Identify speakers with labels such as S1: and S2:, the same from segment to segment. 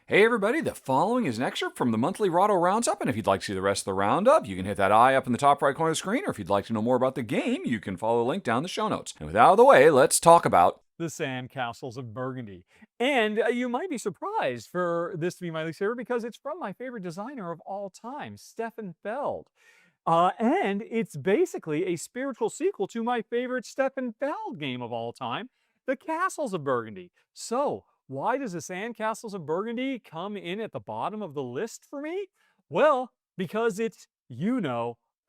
S1: Hey everybody, the following is an excerpt from the monthly Rahdo Roundup, and if you'd like to see the rest of the roundup, you can hit that eye up in the top right corner of the screen, or if you'd like to know more about the game, you can follow the link down in the show notes. And with that out of the way, let's talk about
S2: the Sandcastles of Burgundy. And you might be surprised for this to be my least favorite because it's from my favorite designer of all time, Stefan Feld. And it's basically a spiritual sequel to my favorite Stefan Feld game of all time, the Castles of Burgundy. So, why does the Sandcastles of Burgundy come in at the bottom of the list for me? Well, because it's,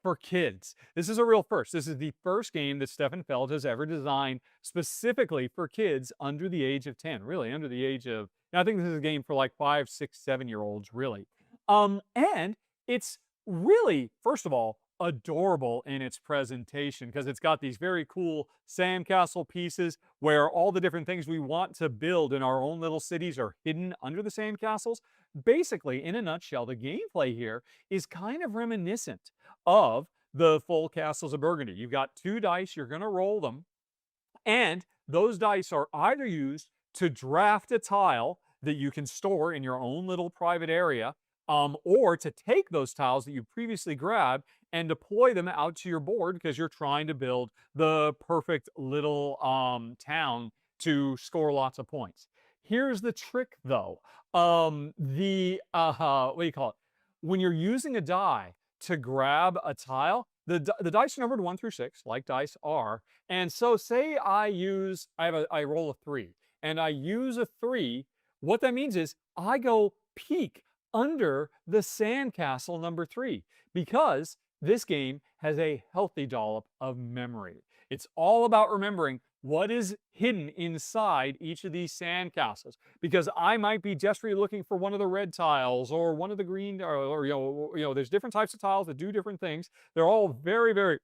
S2: for kids. This is a real first. This is the first game that Stefan Feld has ever designed specifically for kids under the age of 10, really, under the age of, I think this is a game for like 5, 6, 7 year olds, really. And it's really, first of all, adorable in its presentation because it's got these very cool sandcastle pieces where all the different things we want to build in our own little cities are hidden under the sandcastles. Basically, in a nutshell, the gameplay here is kind of reminiscent of the full Castles of Burgundy. You've got 2 dice, you're going to roll them, and those dice are either used to draft a tile that you can store in your own little private area, or to take those tiles that you previously grabbed and deploy them out to your board because you're trying to build the perfect little town to score lots of points. Here's the trick, though. What do you call it? When you're using a die to grab a tile, the dice are numbered 1 through 6, like dice are. And so say I roll a 3 and I use a 3. What that means is I go peek under the sandcastle number 3 because this game has a healthy dollop of memory. It's all about remembering what is hidden inside each of these sandcastles because I might be desperately looking for one of the red tiles or one of the green or there's different types of tiles that do different things. They're all very, very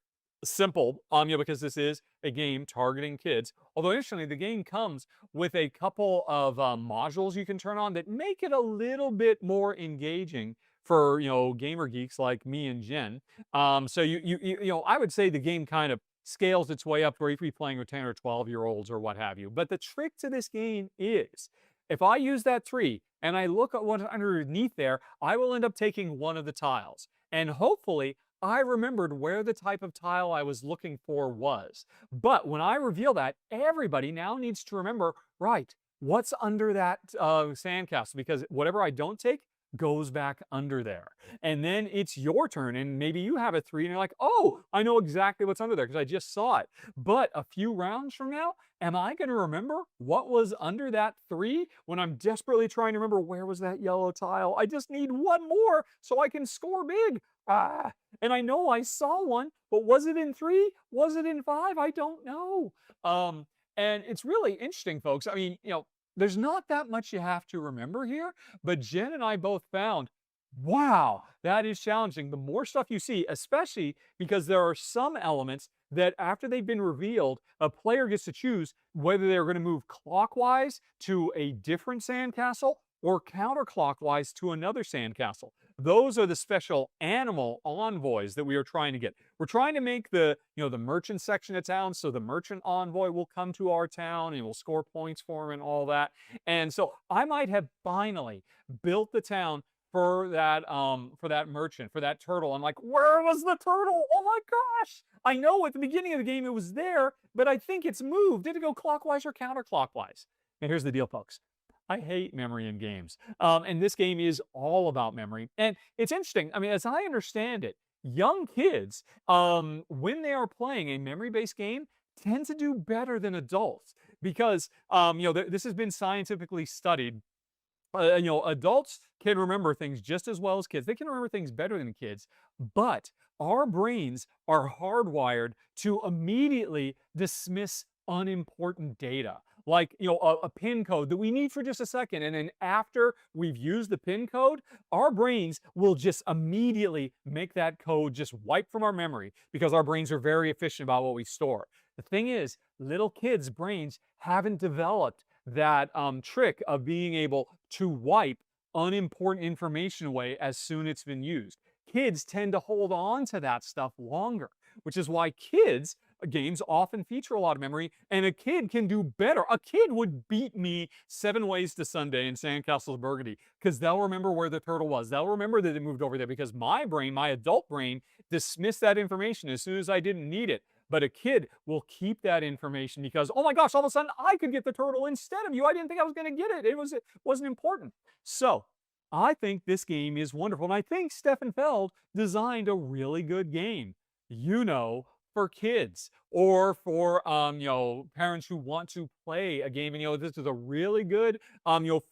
S2: simple, because this is a game targeting kids. Although interestingly, the game comes with a couple of modules you can turn on that make it a little bit more engaging for gamer geeks like me and Jen. So I would say the game kind of scales its way up where you could be playing with 10 or 12-year-olds or what have you. But the trick to this game is if I use that 3 and I look at what's underneath there, I will end up taking one of the tiles. And hopefully I remembered where the type of tile I was looking for was. But when I reveal that, everybody now needs to remember, right, what's under that sandcastle? Because whatever I don't take goes back under there. And then it's your turn, and maybe you have a 3, and you're like, oh, I know exactly what's under there because I just saw it. But a few rounds from now, am I going to remember what was under that 3 when I'm desperately trying to remember where was that yellow tile? I just need one more so I can score big. And I know I saw one, but was it in 3? Was it in 5? I don't know. And it's really interesting, folks. I mean, there's not that much you have to remember here, but Jen and I both found, wow, that is challenging. The more stuff you see, especially because there are some elements that after they've been revealed, a player gets to choose whether they're going to move clockwise to a different sandcastle or counterclockwise to another sandcastle. Those are the special animal envoys that we are trying to get. We're trying to make the merchant section of town, so the merchant envoy will come to our town and we'll score points for him and all that. And so I might have finally built the town for that merchant, for that turtle. I'm like, where was the turtle? Oh my gosh! I know at the beginning of the game it was there, but I think it's moved. Did it go clockwise or counterclockwise? And here's the deal, folks. I hate memory in games. And this game is all about memory. And it's interesting. I mean, as I understand it, young kids, when they are playing a memory-based game, tend to do better than adults because, this has been scientifically studied. Adults can remember things just as well as kids. They can remember things better than kids, but our brains are hardwired to immediately dismiss unimportant data like a pin code that we need for just a second, and then after we've used the pin code, our brains will just immediately make that code just wipe from our memory because our brains are very efficient about what we store. The thing is, little kids' brains haven't developed that trick of being able to wipe unimportant information away as soon as it's been used. Kids tend to hold on to that stuff longer, which is why kids games often feature a lot of memory, and a kid can do better. A kid would beat me 7 ways to Sunday in Sandcastles of Burgundy because they'll remember where the turtle was. They'll remember that it moved over there because my brain, my adult brain, dismissed that information as soon as I didn't need it. But a kid will keep that information because, oh my gosh, all of a sudden I could get the turtle instead of you. I didn't think I was going to get it. It wasn't important. So I think this game is wonderful. And I think Stefan Feld designed a really good game, for kids or for, parents who want to play a game. And, this is a really good,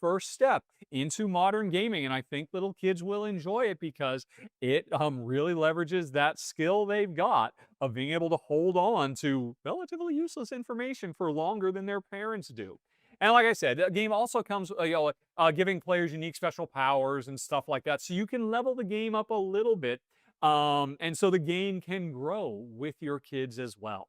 S2: first step into modern gaming. And I think little kids will enjoy it because it really leverages that skill they've got of being able to hold on to relatively useless information for longer than their parents do. And like I said, the game also comes, giving players unique special powers and stuff like that. So you can level the game up a little bit. And so the game can grow with your kids as well.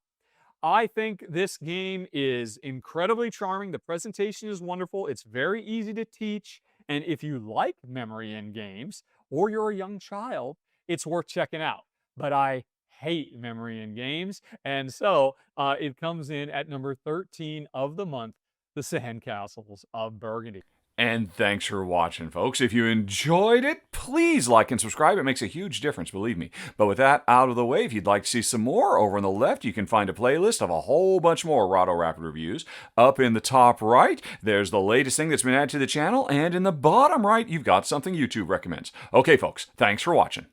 S2: I think this game is incredibly charming. The presentation is wonderful. It's very easy to teach. And if you like memory in games or you're a young child, it's worth checking out. But I hate memory in games. And so it comes in at number 13 of the month, the Sandcastles of Burgundy.
S1: And thanks for watching, folks. If you enjoyed it, please like and subscribe. It makes a huge difference, believe me. But with that out of the way, if you'd like to see some more, over on the left, you can find a playlist of a whole bunch more Rahdo Rapid reviews. Up in the top right, there's the latest thing that's been added to the channel. And in the bottom right, you've got something YouTube recommends. Okay, folks, thanks for watching.